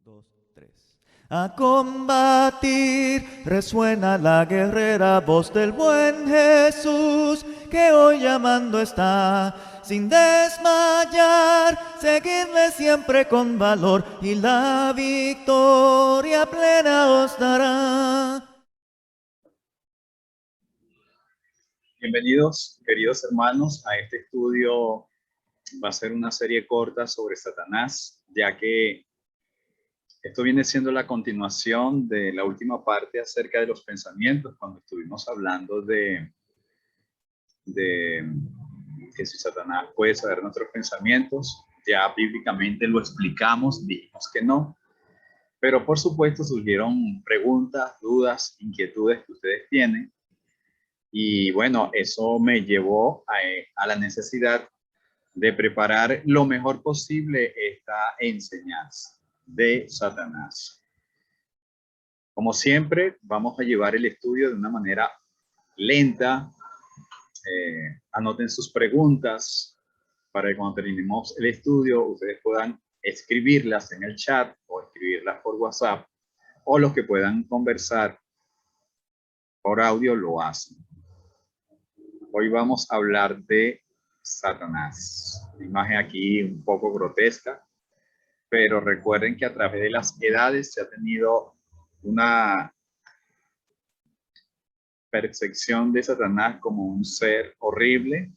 2, 3. A combatir resuena la guerrera voz del buen Jesús, que hoy llamando está, sin desmayar, seguidle siempre con valor y la victoria plena os dará. Bienvenidos, queridos hermanos, a este estudio. Va a ser una serie corta sobre Satanás, ya que esto viene siendo la continuación de la última parte acerca de los pensamientos, cuando estuvimos hablando de que si Satanás puede saber nuestros pensamientos. Ya bíblicamente lo explicamos, dijimos que no, pero por supuesto surgieron preguntas, dudas, inquietudes que ustedes tienen. Y bueno, eso me llevó a la necesidad de preparar lo mejor posible esta enseñanza de Satanás. Como siempre, vamos a llevar el estudio de una manera lenta. Anoten sus preguntas para que cuando terminemos el estudio ustedes puedan escribirlas en el chat o escribirlas por WhatsApp, o los que puedan conversar por audio lo hacen. Hoy vamos a hablar de Satanás. La imagen aquí un poco grotesca, pero recuerden que a través de las edades se ha tenido una percepción de Satanás como un ser horrible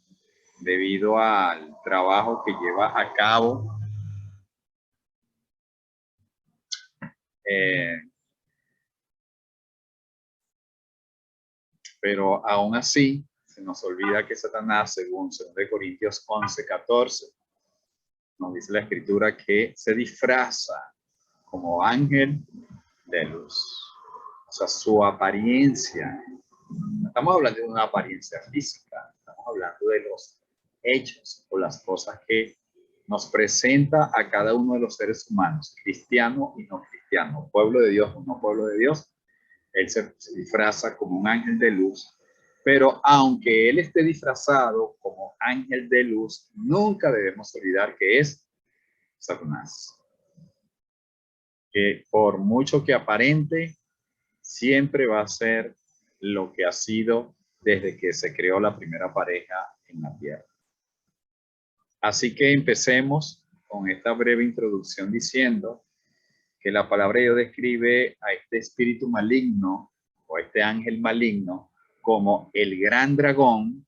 debido al trabajo que lleva a cabo. Pero aún así se nos olvida que Satanás, según 2 Corintios 11:14, nos dice la escritura que se disfraza como ángel de luz. O sea, su apariencia. No estamos hablando de una apariencia física, estamos hablando de los hechos o las cosas que nos presenta a cada uno de los seres humanos, cristiano y no cristiano, pueblo de Dios o no pueblo de Dios. Él se disfraza como un ángel de luz, pero aunque él esté disfrazado como ángel de luz, nunca debemos olvidar que es Satanás. Que por mucho que aparente, siempre va a ser lo que ha sido desde que se creó la primera pareja en la tierra. Así que empecemos con esta breve introducción diciendo que la palabra de Dios describe a este espíritu maligno o a este ángel maligno como el gran dragón,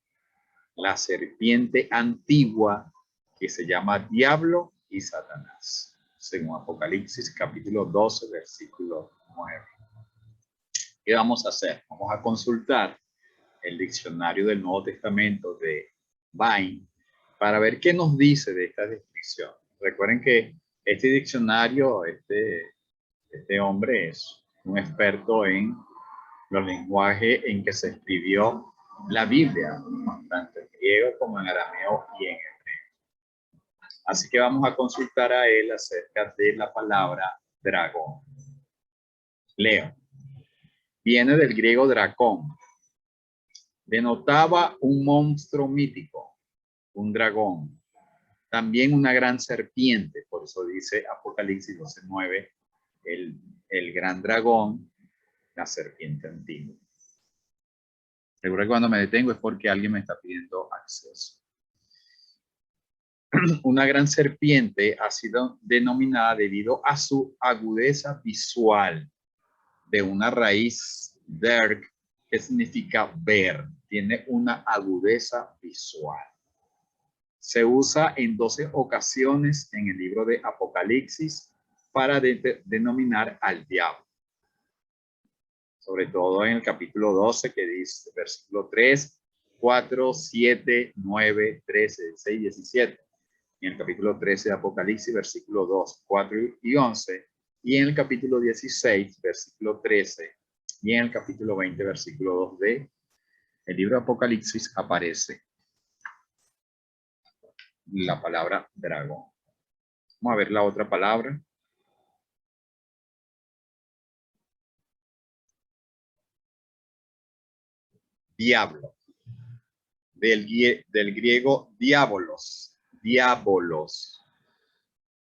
la serpiente antigua, que se llama Diablo y Satanás, según Apocalipsis capítulo 12, versículo 9. ¿Qué vamos a hacer? Vamos a consultar el diccionario del Nuevo Testamento de Vine para ver qué nos dice de esta descripción. Recuerden que este diccionario, este hombre es un experto en los lenguajes en que se escribió la Biblia, tanto en griego como en arameo y en hebreo. Así que vamos a consultar a él acerca de la palabra dragón. Leo. Viene del griego dracón. Denotaba un monstruo mítico, un dragón. También una gran serpiente, por eso dice Apocalipsis 12:9, el gran dragón, la serpiente antigua. Seguro que cuando me detengo es porque alguien me está pidiendo acceso. Una gran serpiente ha sido denominada debido a su agudeza visual de una raíz derg, que significa ver. Tiene una agudeza visual. Se usa en 12 ocasiones en el libro de Apocalipsis para denominar al diablo. Sobre todo en el capítulo 12, que dice, versículo 3, 4, 7, 9, 13, 16, 17. En el capítulo 13 de Apocalipsis, versículo 2, 4 y 11. Y en el capítulo 16, versículo 13. Y en el capítulo 20, versículo 2 de el libro de Apocalipsis aparece la palabra dragón. Vamos a ver la otra palabra. Diablo. Del griego diabolos. Diabolos.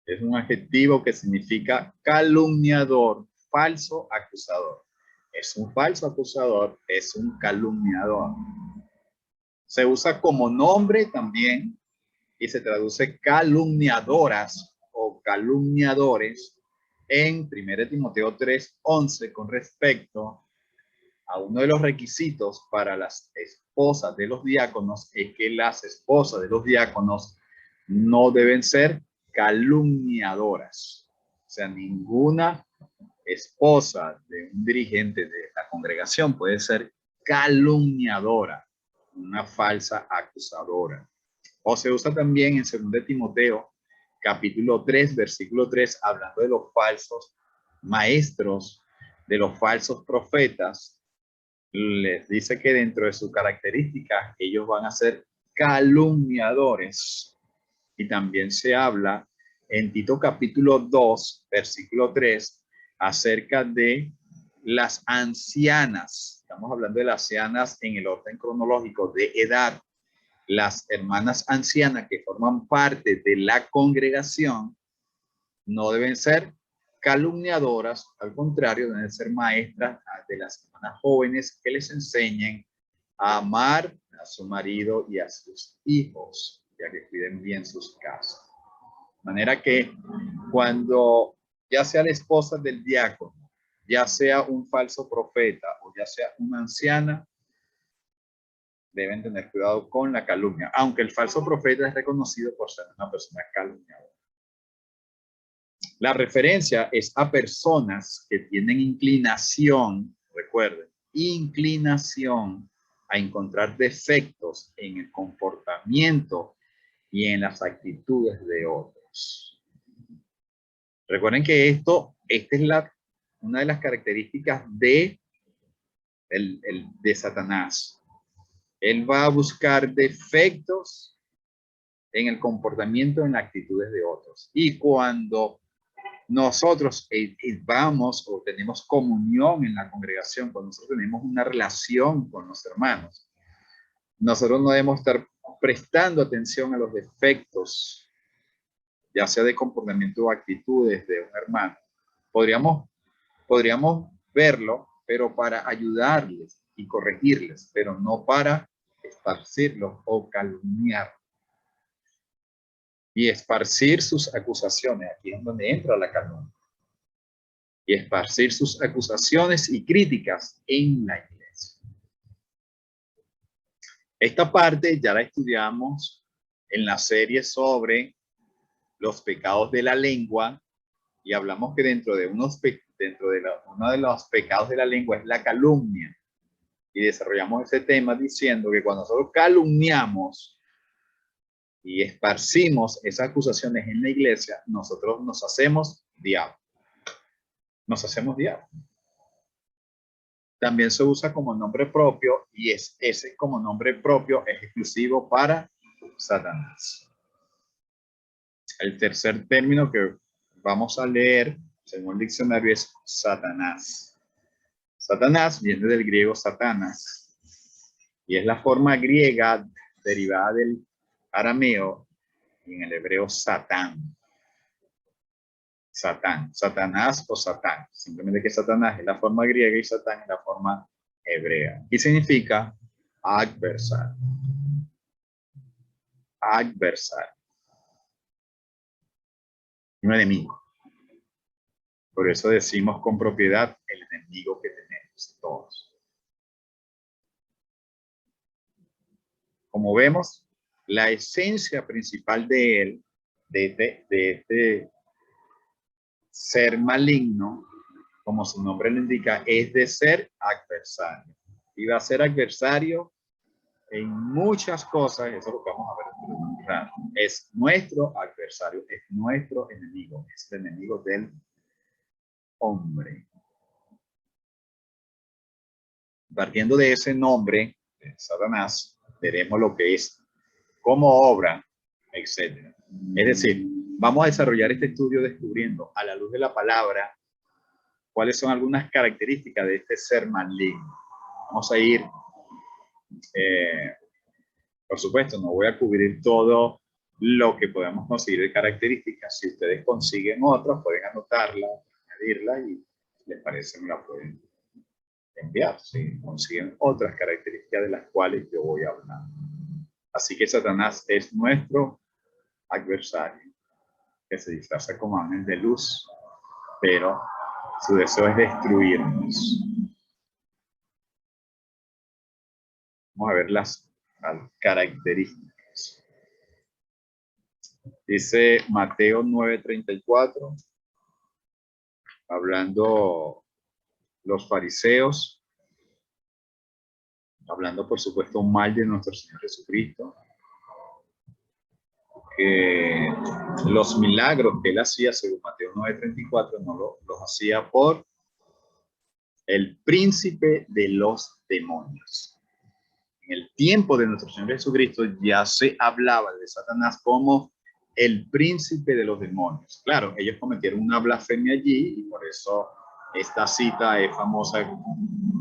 Es un adjetivo que significa calumniador, falso acusador. Es un falso acusador, es un calumniador. Se usa como nombre también y se traduce calumniadoras o calumniadores en 1 Timoteo 3:11 con respecto a uno de los requisitos para las esposas de los diáconos es que las esposas de los diáconos no deben ser calumniadoras. O sea, ninguna esposa de un dirigente de la congregación puede ser calumniadora, una falsa acusadora. O se usa también en 2 Timoteo, capítulo 3, versículo 3, hablando de los falsos maestros, de los falsos profetas. Les dice que dentro de sus características ellos van a ser calumniadores. Y también se habla en Tito capítulo 2, versículo 3, acerca de las ancianas. Estamos hablando de las ancianas en el orden cronológico de edad. Las hermanas ancianas que forman parte de la congregación no deben ser calumniadoras, al contrario, deben ser maestras de las hermanas jóvenes que les enseñen a amar a su marido y a sus hijos, ya que cuiden bien sus casas. De manera que cuando ya sea la esposa del diácono, ya sea un falso profeta o ya sea una anciana, deben tener cuidado con la calumnia, aunque el falso profeta es reconocido por ser una persona calumniadora. La referencia es a personas que tienen inclinación, recuerden, inclinación a encontrar defectos en el comportamiento y en las actitudes de otros. Recuerden que esta es una de las características de Satanás. Él va a buscar defectos en el comportamiento, en las actitudes de otros. Y cuando nosotros vamos o tenemos comunión en la congregación, cuando nosotros tenemos una relación con los hermanos, nosotros no debemos estar prestando atención a los defectos, ya sea de comportamiento o actitudes de un hermano. Podríamos verlo, pero para ayudarles y corregirles, pero no para esparcirlos o calumniar. Y esparcir sus acusaciones, aquí es donde entra la calumnia. Y esparcir sus acusaciones y críticas en la iglesia. Esta parte ya la estudiamos en la serie sobre los pecados de la lengua y hablamos que uno de los pecados de la lengua es la calumnia. Y desarrollamos ese tema diciendo que cuando nosotros calumniamos y esparcimos esas acusaciones en la iglesia, nosotros nos hacemos diablo. Nos hacemos diablo. También se usa como nombre propio y ese como nombre propio es exclusivo para Satanás. El tercer término que vamos a leer, según el diccionario, es Satanás. Satanás viene del griego Satanas y es la forma griega derivada del arameo y en el hebreo Satán. Satán, Satanás o Satán. Simplemente que Satanás es la forma griega y Satán es la forma hebrea. Y significa adversario. Adversario. Un enemigo. Por eso decimos con propiedad el enemigo que tenemos todos. Como vemos, la esencia principal de él, de este ser maligno, como su nombre le indica, es de ser adversario. Y va a ser adversario en muchas cosas, eso es lo que vamos a ver. Es nuestro adversario, es nuestro enemigo, es el enemigo del hombre. Partiendo de ese nombre, de Satanás, veremos lo que es, cómo obra, etc. Es decir, vamos a desarrollar este estudio descubriendo a la luz de la palabra cuáles son algunas características de este ser maligno. Vamos a ir, por supuesto, no voy a cubrir todo lo que podemos conseguir de características. Si ustedes consiguen otras, pueden anotarla, añadirla y les parece me la pueden enviar. Si consiguen otras características de las cuales yo voy a hablar. Así que Satanás es nuestro adversario, que se disfraza como ángel de luz, pero su deseo es destruirnos. Vamos a ver las características. Dice Mateo 9:34, hablando los fariseos, hablando por supuesto mal de nuestro Señor Jesucristo, que los milagros que él hacía, según Mateo 9:34, no los hacía por el príncipe de los demonios. En el tiempo de nuestro Señor Jesucristo ya se hablaba de Satanás como el príncipe de los demonios. Claro, ellos cometieron una blasfemia allí y por eso esta cita es famosa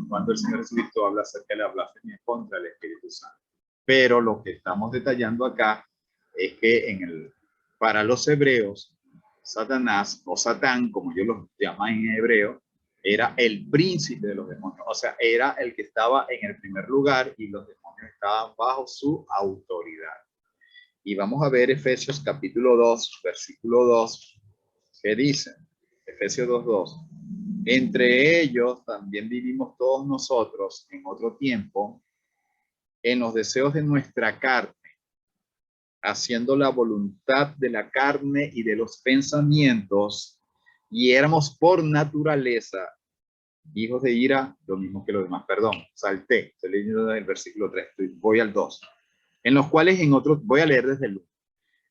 cuando el Señor Jesucristo habla acerca de la blasfemia contra el Espíritu Santo. Pero lo que estamos detallando acá es que para los hebreos, Satanás o Satán, como ellos lo llaman en hebreo, era el príncipe de los demonios. O sea, era el que estaba en el primer lugar y los demonios estaban bajo su autoridad. Y vamos a ver Efesios capítulo 2, versículo 2, que dice, Efesios 2:2. Entre ellos también vivimos todos nosotros en otro tiempo, en los deseos de nuestra carne, haciendo la voluntad de la carne y de los pensamientos, y éramos por naturaleza hijos de ira, lo mismo que los demás. Perdón, salté, estoy leyendo el versículo 3, voy al 2. En los cuales en otros, voy a leer desde el 1.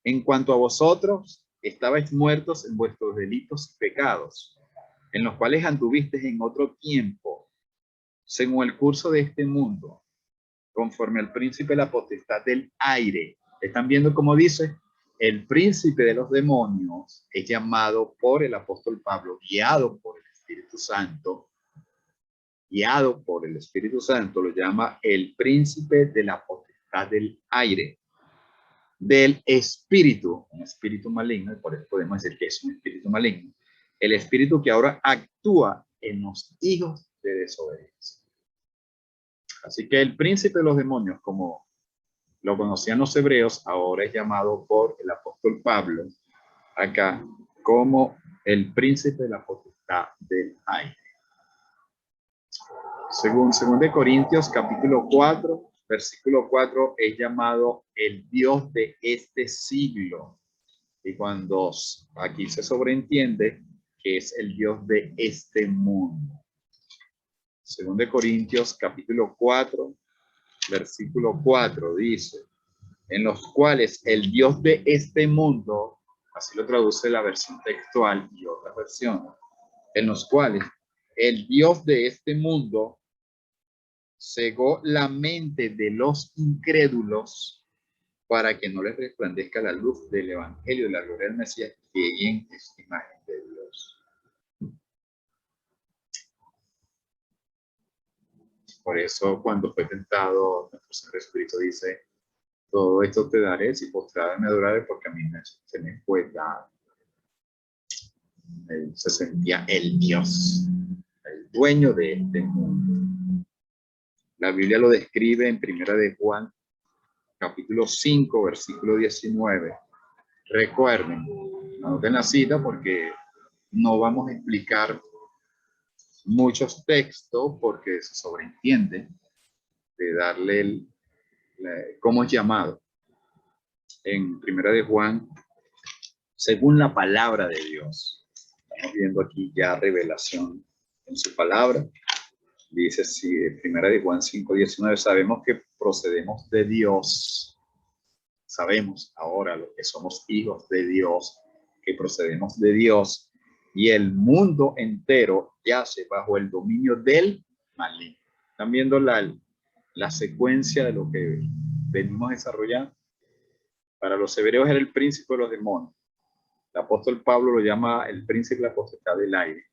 En cuanto a vosotros, estabais muertos en vuestros delitos y pecados, en los cuales anduvisteis en otro tiempo, según el curso de este mundo, conforme al príncipe de la potestad del aire. ¿Están viendo cómo dice? El príncipe de los demonios es llamado por el apóstol Pablo, guiado por el Espíritu Santo, lo llama el príncipe de la potestad del aire, del espíritu, un espíritu maligno, y por eso podemos decir que es un espíritu maligno, el espíritu que ahora actúa en los hijos de desobediencia. Así que el príncipe de los demonios, como lo conocían los hebreos, ahora es llamado por el apóstol Pablo acá como el príncipe de la potestad del aire. Según 2 Corintios capítulo 4, versículo 4, es llamado el Dios de este siglo. Y cuando aquí se sobreentiende que es el Dios de este mundo. 2 Corintios capítulo 4, versículo 4 dice, en los cuales el Dios de este mundo, así lo traduce la versión textual y otras versiones, en los cuales el Dios de este mundo cegó la mente de los incrédulos para que no les resplandezca la luz del evangelio de la gloria del Mesías, que en esta imagen de Dios. Por eso cuando fue tentado, nuestro Señor Jesucristo dice, todo esto te daré si postrada me adoraré, porque a mí se me fue dado. Él se sentía el Dios, el dueño de este mundo. La Biblia lo describe en Primera de Juan, capítulo 5, versículo 19. Recuerden, anoten la cita porque no vamos a explicar muchos textos porque se sobreentiende de darle cómo es llamado. En Primera de Juan, según la palabra de Dios. Estamos viendo aquí ya revelación en su palabra. Dice, si Primera de Juan 5:19, sabemos que procedemos de Dios. Sabemos ahora los que somos hijos de Dios, que procedemos de Dios, y el mundo entero yace bajo el dominio del maligno. ¿Están viendo la secuencia de lo que venimos desarrollando? Para los hebreos era el príncipe de los demonios. El apóstol Pablo lo llama el príncipe de la potestad del aire.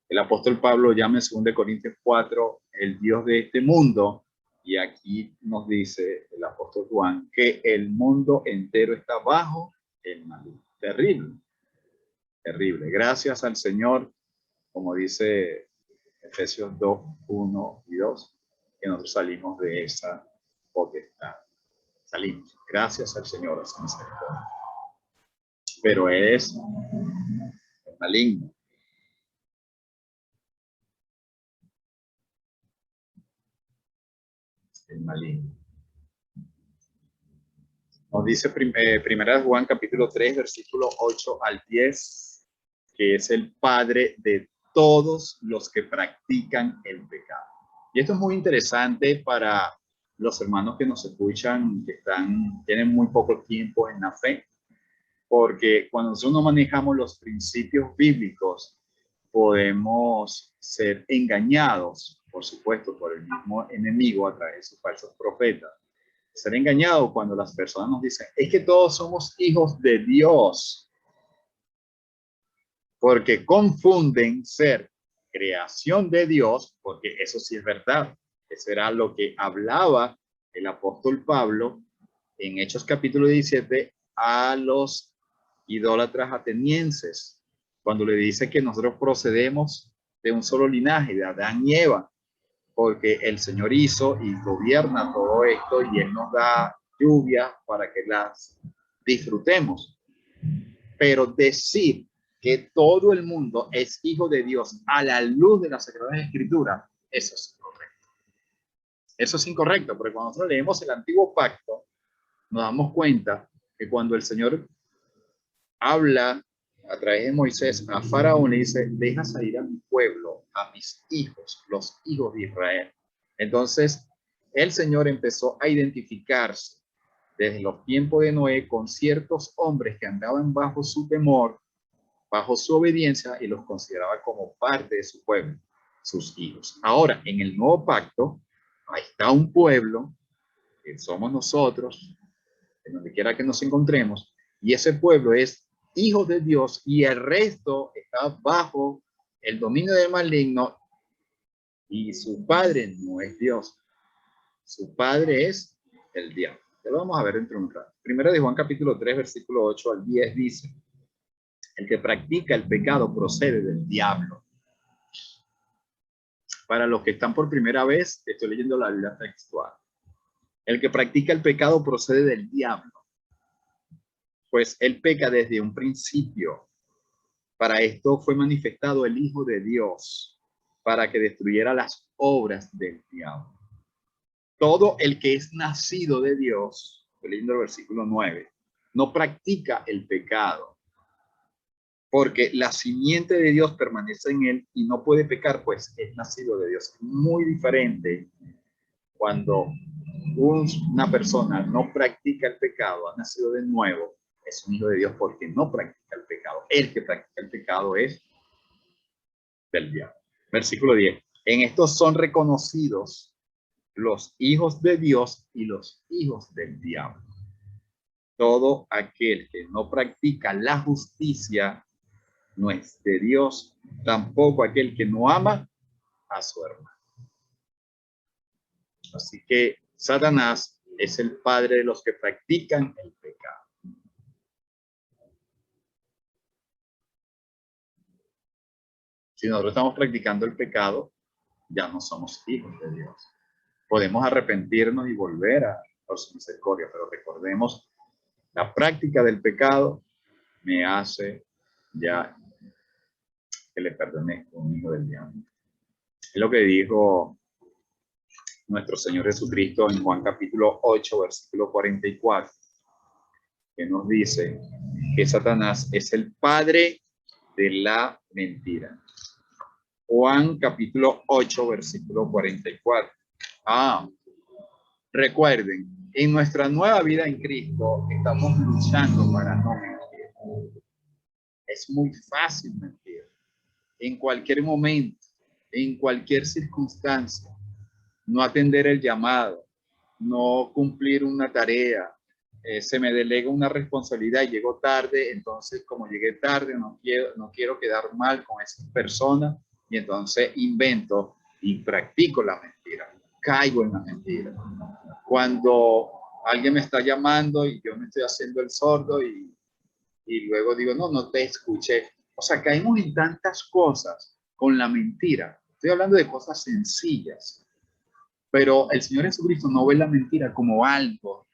El apóstol Pablo lo llama en 2 Corintios 4 el Dios de este mundo, Y aquí nos dice el apóstol Juan que el mundo entero está bajo el maligno. Terrible, terrible. Gracias al Señor, como dice Efesios 2, 1 y 2, que nosotros salimos de esa potestad. Salimos. Gracias al Señor, a su misericordia. Pero es maligno. El maligno. Nos dice primera de Juan capítulo 3, versículo 8 al 10, que es el padre de todos los que practican el pecado. Y esto es muy interesante para los hermanos que nos escuchan, que tienen muy poco tiempo en la fe, porque cuando nosotros no manejamos los principios bíblicos, podemos ser engañados, por supuesto, por el mismo enemigo a través de sus falsos profetas. Ser engañado cuando las personas nos dicen, es que todos somos hijos de Dios, porque confunden ser creación de Dios, porque eso sí es verdad. Eso era lo que hablaba el apóstol Pablo en Hechos capítulo 17 a los idólatras atenienses, cuando le dice que nosotros procedemos de un solo linaje, de Adán y Eva, porque el Señor hizo y gobierna todo esto y Él nos da lluvia para que las disfrutemos. Pero decir que todo el mundo es hijo de Dios a la luz de las Sagradas Escrituras, eso es incorrecto. Eso es incorrecto, porque cuando nosotros leemos el Antiguo Pacto, nos damos cuenta que cuando el Señor habla a través de Moisés a Faraón, le dice, deja salir a mi pueblo, a mis hijos, los hijos de Israel. Entonces, el Señor empezó a identificarse desde los tiempos de Noé con ciertos hombres que andaban bajo su temor, bajo su obediencia, y los consideraba como parte de su pueblo, sus hijos. Ahora, en el nuevo pacto, ahí está un pueblo, que somos nosotros, en donde quiera que nos encontremos, y ese pueblo es hijo de Dios y el resto está bajo el dominio del maligno, y su padre no es Dios, su padre es el diablo. Ya lo vamos a ver dentro de un rato. Primero de Juan capítulo 3, versículo 8 al 10 dice, el que practica el pecado procede del diablo. Para los que están por primera vez, estoy leyendo la Biblia textual. El que practica el pecado procede del diablo, pues él peca desde un principio. Para esto fue manifestado el Hijo de Dios, para que destruyera las obras del diablo. Todo el que es nacido de Dios, leyendo el versículo 9, no practica el pecado, porque la simiente de Dios permanece en él y no puede pecar, pues es nacido de Dios. Muy diferente cuando una persona no practica el pecado, ha nacido de nuevo, es un hijo de Dios porque no practica el pecado. El que practica el pecado es del diablo. Versículo 10. En estos son reconocidos los hijos de Dios y los hijos del diablo. Todo aquel que no practica la justicia no es de Dios, tampoco aquel que no ama a su hermano. Así que Satanás es el padre de los que practican el pecado. Si nosotros estamos practicando el pecado, ya no somos hijos de Dios. Podemos arrepentirnos y volver a su misericordia, pero recordemos, la práctica del pecado me hace ya que le pertenezco un hijo del diablo. Es lo que dijo nuestro Señor Jesucristo en Juan capítulo 8, versículo 44, que nos dice que Satanás es el padre de la mentira. Juan capítulo 8, versículo 44. Recuerden, en nuestra nueva vida en Cristo estamos luchando para no mentir. Es muy fácil mentir. En cualquier momento, en cualquier circunstancia, no atender el llamado, no cumplir una tarea, se me delega una responsabilidad y llego tarde, entonces como llegué tarde no quiero quedar mal con esa persona y entonces invento y practico la mentira. caigo en la mentira. Cuando alguien me está llamando y yo me estoy haciendo el sordo y luego digo, no, no te escuché. O sea, caemos en tantas cosas con la mentira. Estoy hablando de cosas sencillas, pero el Señor Jesucristo no ve la mentira como algo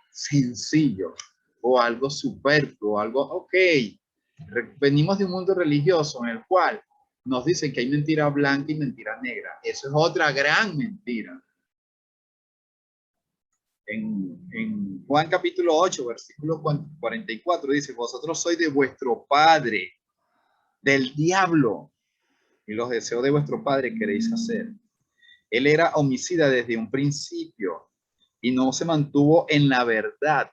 sencillo o algo superfluo, algo, ok, venimos de un mundo religioso en el cual nos dicen que hay mentira blanca y mentira negra. Eso es otra gran mentira. En Juan capítulo 8, versículo 44 dice, vosotros sois de vuestro padre, del diablo, y los deseos de vuestro padre queréis hacer. Él era homicida desde un principio y no se mantuvo en la verdad,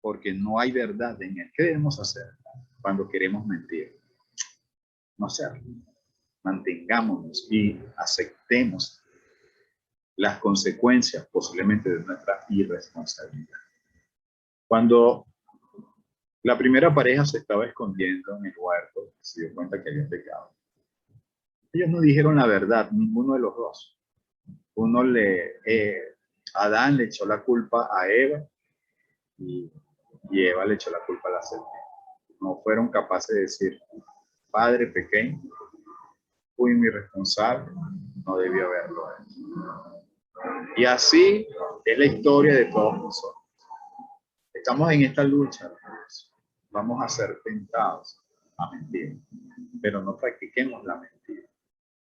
porque no hay verdad en él. ¿Qué debemos hacer cuando queremos mentir? No hacerlo. Mantengámonos y aceptemos las consecuencias posiblemente de nuestra irresponsabilidad. Cuando la primera pareja se estaba escondiendo en el huerto, se dio cuenta que había pecado. Ellos no dijeron la verdad, ninguno de los dos. Adán le echó la culpa a Eva y Eva le echó la culpa a la serpiente. No fueron capaces de decir, padre pequeño, fui mi responsable, no debí haberlo hecho. Y así es la historia de todos nosotros. Estamos en esta lucha, hermanos. Vamos a ser tentados a mentir, pero no practiquemos la mentira.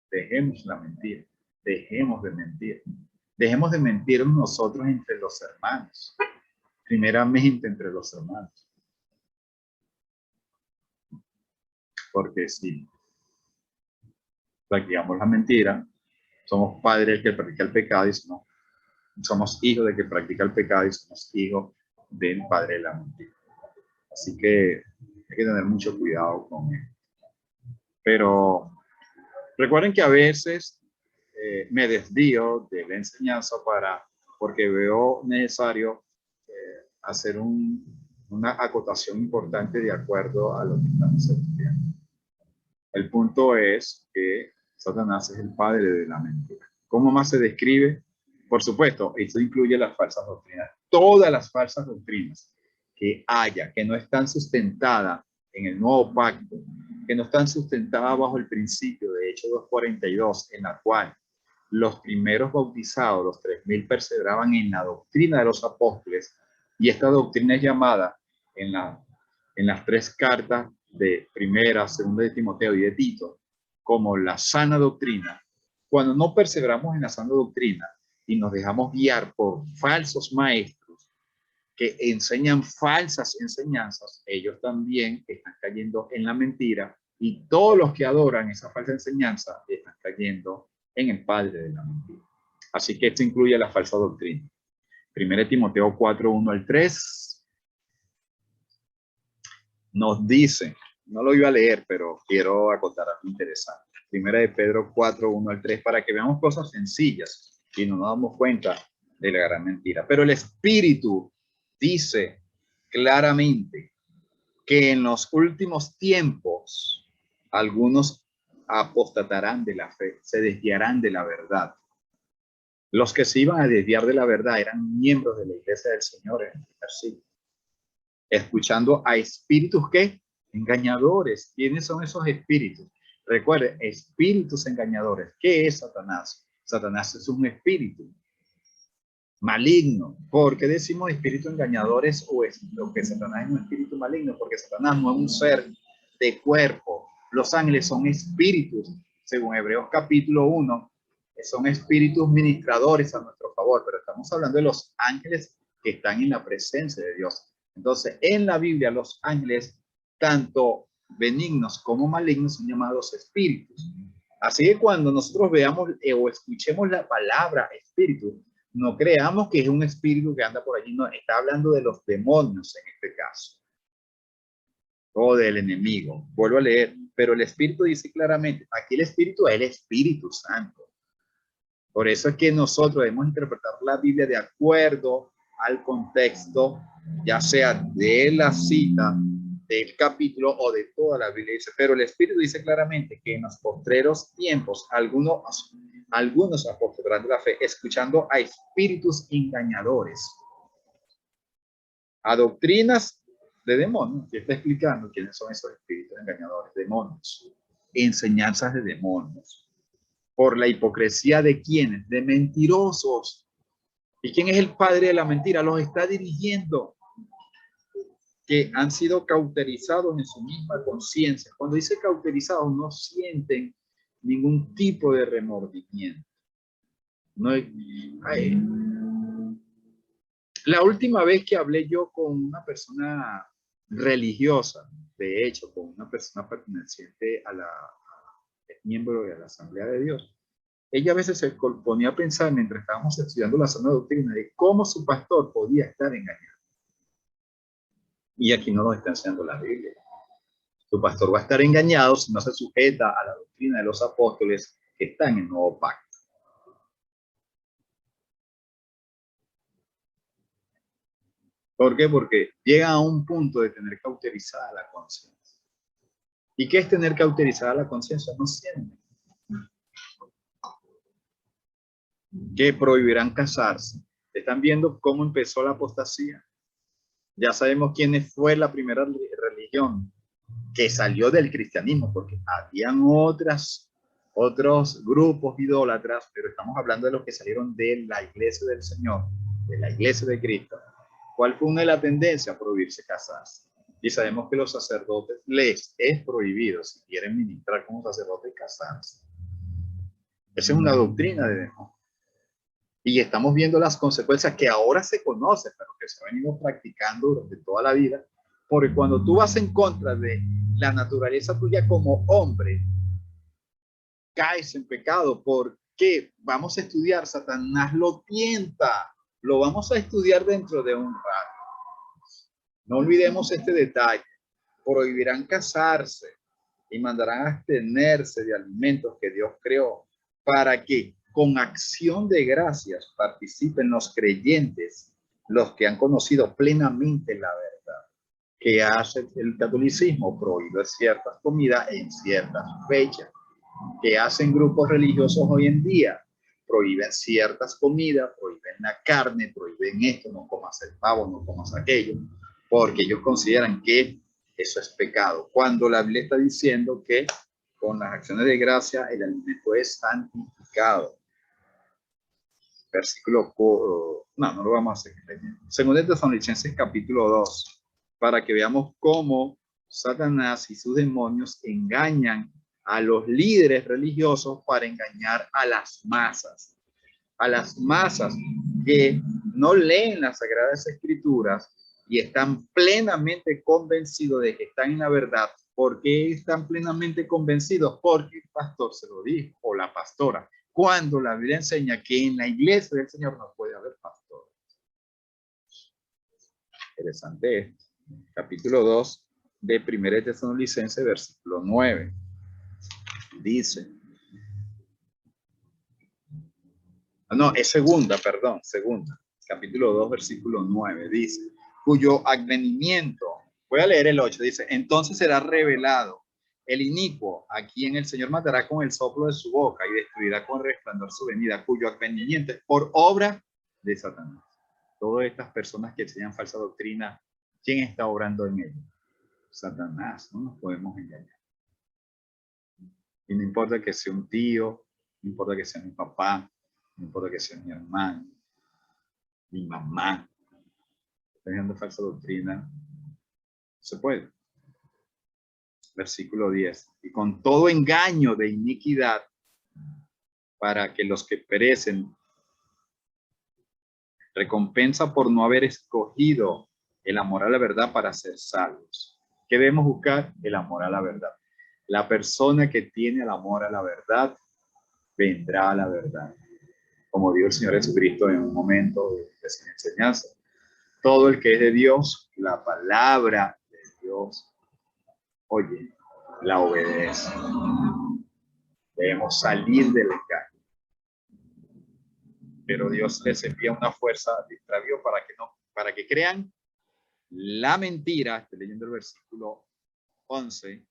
Dejemos la mentira, dejemos de mentir. Dejemos de mentir nosotros entre los hermanos, primeramente entre los hermanos. Porque si practicamos la mentira, somos padres que practica el pecado y somos hijos de que practica el pecado y somos hijos del padre de la mentira. Así que hay que tener mucho cuidado con él. Pero recuerden que a veces me desvío de la enseñanza porque veo necesario hacer una acotación importante de acuerdo a lo que estamos estudiando. El punto es que Satanás es el padre de la mentira. ¿Cómo más se describe? Por supuesto, esto incluye las falsas doctrinas. Todas las falsas doctrinas que haya, que no están sustentadas en el nuevo pacto, que no están sustentadas bajo el principio de Hechos 2:42, en la cual los primeros bautizados, los 3000, perseveraban en la doctrina de los apóstoles, y esta doctrina es llamada en las 3 cartas de Primera, Segunda de Timoteo y de Tito como la sana doctrina. Cuando no perseveramos en la sana doctrina y nos dejamos guiar por falsos maestros que enseñan falsas enseñanzas, ellos también están cayendo en la mentira, y todos los que adoran esa falsa enseñanza están cayendo en el padre de la mentira. Así que esto incluye la falsa doctrina. 1 Timoteo 4:1-3 nos dice, no lo iba a leer, pero quiero acotar algo interesante. 1 de Pedro 4:1-3, para que veamos cosas sencillas y no nos damos cuenta de la gran mentira. Pero el Espíritu dice claramente que en los últimos tiempos algunos apostatarán de la fe, se desviarán de la verdad. Los que se iban a desviar de la verdad eran miembros de la iglesia del Señor en el primer siglo, escuchando a espíritus que engañadores. ¿Quiénes son esos espíritus? Recuerde, espíritus engañadores. ¿Qué es Satanás? Satanás es un espíritu maligno. ¿Por qué decimos espíritus engañadores o que Satanás es un espíritu maligno? Porque Satanás no es un ser de cuerpo. Los ángeles son espíritus, según Hebreos capítulo 1, son espíritus ministradores a nuestro favor, pero estamos hablando de los ángeles que están en la presencia de Dios. Entonces, en la Biblia, los ángeles, tanto benignos como malignos, son llamados espíritus. Así que cuando nosotros veamos o escuchemos la palabra espíritu, no creamos que es un espíritu que anda por allí, no, está hablando de los demonios en este caso, o del enemigo. Vuelvo a leer, pero el Espíritu dice claramente, aquí el Espíritu es el Espíritu Santo. Por eso es que nosotros debemos interpretar la Biblia de acuerdo al contexto, ya sea de la cita, del capítulo o de toda la Biblia. Dice, pero el Espíritu dice claramente que en los postreros tiempos algunos algunos apóstoles de la fe, escuchando a espíritus engañadores, a doctrinas de demonios. ¿Qué está explicando quiénes son esos espíritus engañadores? Demonios, enseñanzas de demonios, por la hipocresía de quienes, de mentirosos. ¿Y quién es el padre de la mentira? Los está dirigiendo, que han sido cauterizados en su misma conciencia. Cuando dice cauterizados, no sienten ningún tipo de remordimiento. No hay, la última vez que hablé yo con una persona religiosa, de hecho, con una persona perteneciente a la miembro de la Asamblea de Dios, ella a veces se ponía a pensar mientras estábamos estudiando la sana doctrina de cómo su pastor podía estar engañado. Y aquí no nos está enseñando la Biblia. Su pastor va a estar engañado si no se sujeta a la doctrina de los apóstoles que están en el nuevo pacto. ¿Por qué? Porque llega a un punto de tener cauterizada la conciencia. ¿Y qué es tener cauterizada la conciencia? No sienten. Que prohibirán casarse. ¿Están viendo cómo empezó la apostasía? Ya sabemos quién fue la primera religión que salió del cristianismo, porque habían otros grupos idólatras, pero estamos hablando de los que salieron de la iglesia del Señor, de la iglesia de Cristo. ¿Cuál fue una de las tendencias? Prohibirse casarse. Y sabemos que los sacerdotes les es prohibido, si quieren ministrar como sacerdotes, casarse. Esa es una doctrina de demonios. Y estamos viendo las consecuencias que ahora se conocen, pero que se han venido practicando durante toda la vida. Porque cuando tú vas en contra de la naturaleza tuya como hombre, caes en pecado. Porque vamos a estudiar, Satanás lo tienta, lo vamos a estudiar dentro de un rato. No olvidemos este detalle. Prohibirán casarse y mandarán abstenerse de alimentos que Dios creó, para que con acción de gracias participen los creyentes, los que han conocido plenamente la verdad. Que hace el catolicismo? Prohíbe ciertas comidas en ciertas fechas. Que hacen grupos religiosos hoy en día? Prohíben ciertas comidas, prohíben la carne, prohíben esto, no comas el pavo, no comas aquello, porque ellos consideran que eso es pecado. Cuando la Biblia está diciendo que con las acciones de gracia el alimento es santificado. Versículo, no lo vamos a seguir leyendo. Según de Tesalonicenses capítulo 2, para que veamos cómo Satanás y sus demonios engañan a los líderes religiosos para engañar a las masas que no leen las Sagradas Escrituras y están plenamente convencidos de que están en la verdad. ¿Por qué están plenamente convencidos? Porque el pastor se lo dijo, o la pastora, cuando la Biblia enseña que en la iglesia del Señor no puede haber pastor. Interesante. Capítulo 2 de 1 Tesalonicenses, versículo 9. Dice, no, es segunda, capítulo 2, versículo 9, dice, cuyo advenimiento, voy a leer el 8, dice, entonces será revelado el inicuo, a quien el Señor matará con el soplo de su boca y destruirá con resplandor su venida, cuyo advenimiento es por obra de Satanás. Todas estas personas que enseñan falsa doctrina, ¿quién está obrando en ello? Satanás, no nos podemos engañar. Y no importa que sea un tío, no importa que sea mi papá, no importa que sea mi hermano, mi mamá, teniendo falsa doctrina, se puede. Versículo 10. Y con todo engaño de iniquidad, para que los que perecen, recompensa por no haber escogido el amor a la verdad para ser salvos. ¿Qué debemos buscar? El amor a la verdad. La persona que tiene el amor a la verdad, vendrá a la verdad. Como dijo el Señor Jesucristo en un momento de su enseñanza. Todo el que es de Dios, la palabra de Dios, oye, la obedece. Debemos salir del engaño. Pero Dios les envía una fuerza de extravío para que crean la mentira. Estoy leyendo el versículo 11.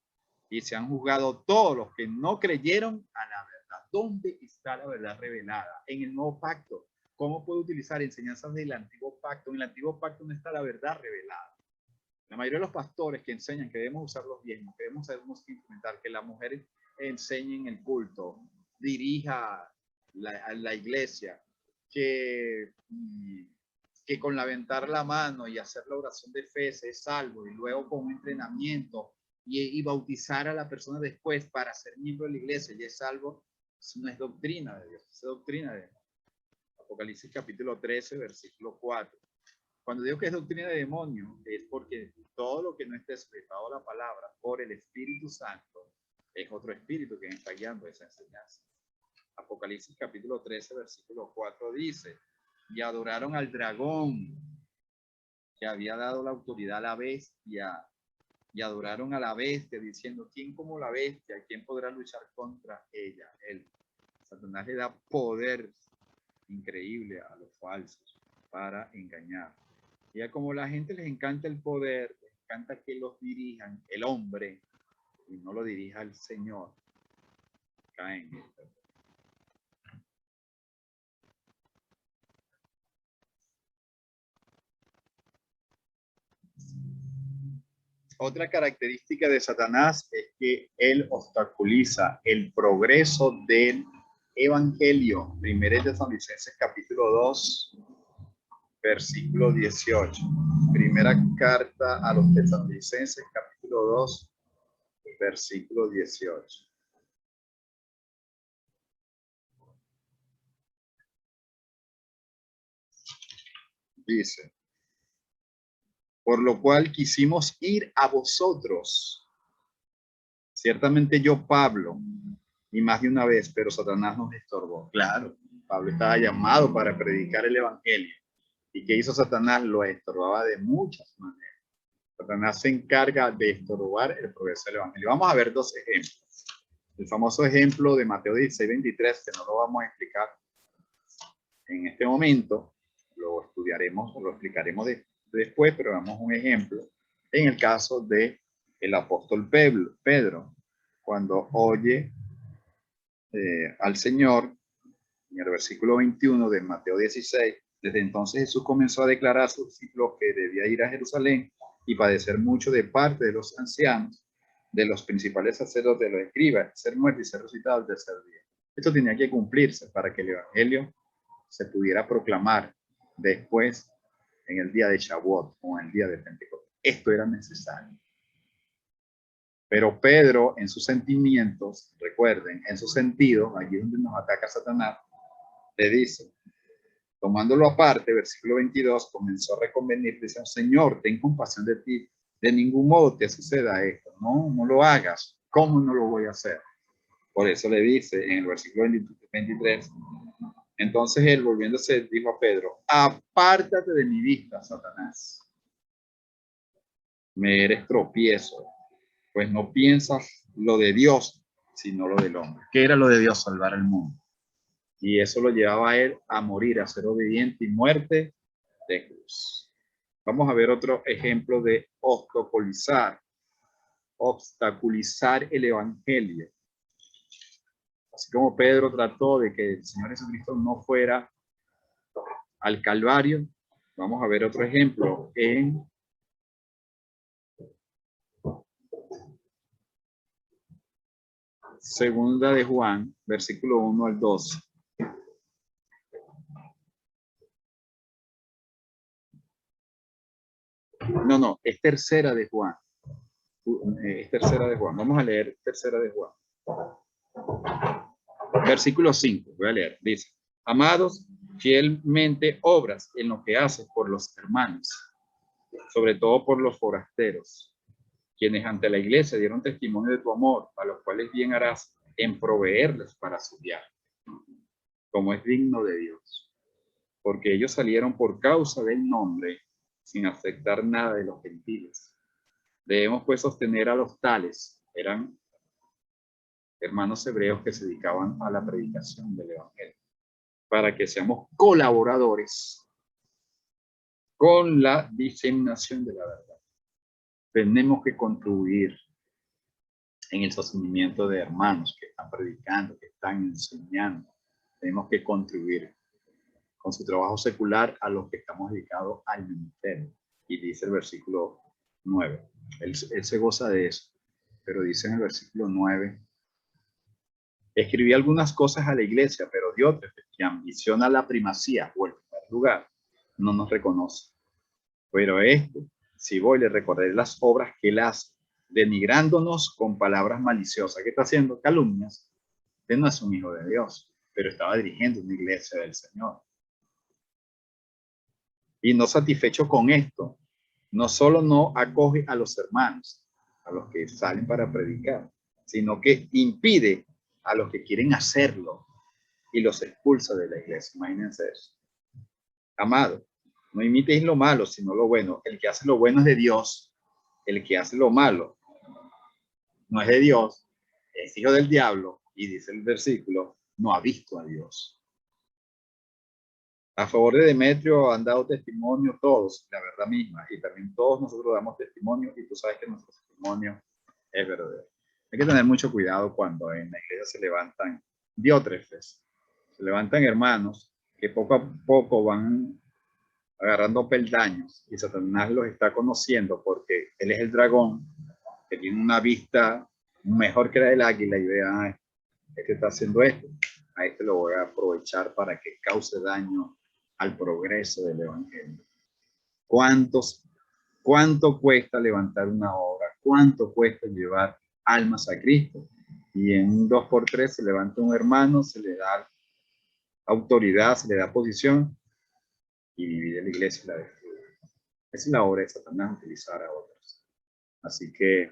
Y se han juzgado todos los que no creyeron a la verdad. ¿dónde está la verdad revelada? En el nuevo pacto. ¿Cómo puedo utilizar enseñanzas del antiguo pacto? En el antiguo pacto no está la verdad revelada. La mayoría de los pastores que enseñan que debemos usar los diezmos, que debemos implementar, que la mujer enseñe en el culto, dirija la iglesia, que con levantar la mano y hacer la oración de fe se es salvo, y luego con un entrenamiento y bautizar a la persona después para ser miembro de la iglesia y es salvo, eso no es doctrina de Dios, es doctrina de Apocalipsis capítulo 13, versículo 4. Cuando digo que es doctrina de demonio, es porque todo lo que no esté expresado a la palabra por el Espíritu Santo es otro espíritu que está guiando esa enseñanza. Apocalipsis capítulo 13, versículo 4 dice, y adoraron al dragón que había dado la autoridad a la bestia, y adoraron a la bestia diciendo, ¿quién como la bestia? ¿Quién podrá luchar contra ella? Él. Satanás le da poder increíble a los falsos para engañar. Ya como la gente les encanta el poder, les encanta que los dirijan el hombre y no lo dirija el Señor, caen. Otra característica de Satanás es que él obstaculiza el progreso del evangelio. Primera de Tesalonicenses capítulo 2, versículo 18. Primera carta a los Tesalonicenses capítulo 2, versículo 18. Dice, por lo cual quisimos ir a vosotros. Ciertamente yo, Pablo, y más de una vez, pero Satanás nos estorbó. Claro, Pablo estaba llamado para predicar el evangelio. ¿Y qué hizo Satanás? Lo estorbaba de muchas maneras. Satanás se encarga de estorbar el progreso del evangelio. Vamos a ver dos ejemplos. El famoso ejemplo de Mateo 16, 23, que no lo vamos a explicar en este momento, lo estudiaremos o lo explicaremos después, pero damos un ejemplo en el caso de el apóstol Pedro, cuando oye al Señor, en el versículo 21 de Mateo 16, desde entonces Jesús comenzó a declarar a sus discípulos que debía ir a Jerusalén y padecer mucho de parte de los ancianos, de los principales sacerdotes, de los escribas, ser muerto y ser resucitado al tercer día. Esto tenía que cumplirse para que el evangelio se pudiera proclamar después en el día de Shavuot o en el día de Pentecostés. Esto era necesario. Pero Pedro, en sus sentimientos, recuerden, en sus sentidos, allí donde nos ataca Satanás, le dice, tomándolo aparte, versículo 22, comenzó a reconvenir, diciendo, Señor, ten compasión de ti, de ningún modo te suceda esto, no lo hagas, ¿cómo no lo voy a hacer? Por eso le dice en el versículo 23, entonces él, volviéndose, dijo a Pedro, apártate de mi vista, Satanás, me eres tropiezo, pues no piensas lo de Dios, sino lo del hombre. ¿Qué era lo de Dios? Salvar al mundo. Y eso lo llevaba a él a morir, a ser obediente y muerte de cruz. Vamos a ver otro ejemplo de obstaculizar el evangelio. Así como Pedro trató de que el Señor Jesucristo no fuera al Calvario, vamos a ver otro ejemplo en Segunda de Juan, versículo 1 al 2. No, es tercera de Juan. Es tercera de Juan. Vamos a leer tercera de Juan. Versículo 5, voy a leer. Dice, amados, fielmente obras en lo que haces por los hermanos, sobre todo por los forasteros, quienes ante la iglesia dieron testimonio de tu amor, a los cuales bien harás en proveerles para su viaje, como es digno de Dios, porque ellos salieron por causa del nombre, sin aceptar nada de los gentiles. Debemos pues sostener a los tales, eran hermanos hebreos que se dedicaban a la predicación del evangelio, para que seamos colaboradores con la diseminación de la verdad. Tenemos que contribuir en el sostenimiento de hermanos que están predicando, que están enseñando. Tenemos que contribuir con su trabajo secular a los que estamos dedicados al ministerio. Y dice el versículo 9. Él se goza de eso, pero dice en el versículo 9, escribí algunas cosas a la iglesia, pero Diótrefes, que ambiciona la primacía o el primer lugar, no nos reconoce. Pero si voy, le recordaré las obras que él hace, denigrándonos con palabras maliciosas. ¿Qué está haciendo? Calumnias. Él no es un hijo de Dios, pero estaba dirigiendo una iglesia del Señor. Y no satisfecho con esto, no solo no acoge a los hermanos, a los que salen para predicar, sino que impide a los que quieren hacerlo y los expulsa de la iglesia. Imagínense eso. Amado, no imitéis lo malo, sino lo bueno. El que hace lo bueno es de Dios. El que hace lo malo no es de Dios, es hijo del diablo. Y dice el versículo, no ha visto a Dios. A favor de Demetrio han dado testimonio todos, la verdad misma, y también todos nosotros damos testimonio, y tú sabes que nuestro testimonio es verdadero. Hay que tener mucho cuidado cuando en la iglesia se levantan diótrefes, se levantan hermanos que poco a poco van agarrando peldaños, y Satanás los está conociendo porque él es el dragón, que tiene una vista mejor que la del águila, y vea, este está haciendo esto, a este lo voy a aprovechar para que cause daño al progreso del evangelio. ¿Cuánto cuesta levantar una obra? ¿Cuánto cuesta llevar almas a Cristo? Y en un 2x3 se levanta un hermano, se le da autoridad, se le da posición y divide la iglesia y la destruye. Esa es la obra de Satanás, utilizar a otros. Así que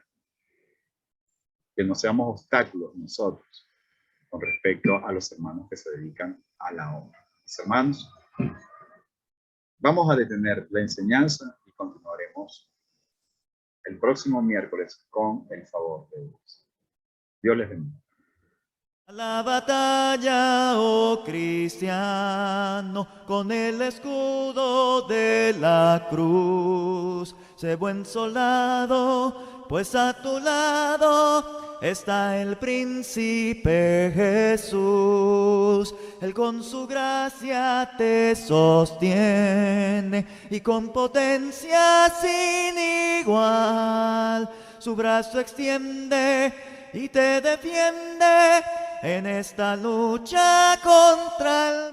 no seamos obstáculos nosotros con respecto a los hermanos que se dedican a la obra. Mis hermanos, vamos a detener la enseñanza y continuaremos el próximo miércoles con el favor de Dios. Dios les bendiga. A la batalla, oh cristiano, con el escudo de la cruz. Sé buen soldado, pues a tu lado está el príncipe Jesús. Él con su gracia te sostiene y con potencia sin igual su brazo extiende y te defiende en esta lucha contra el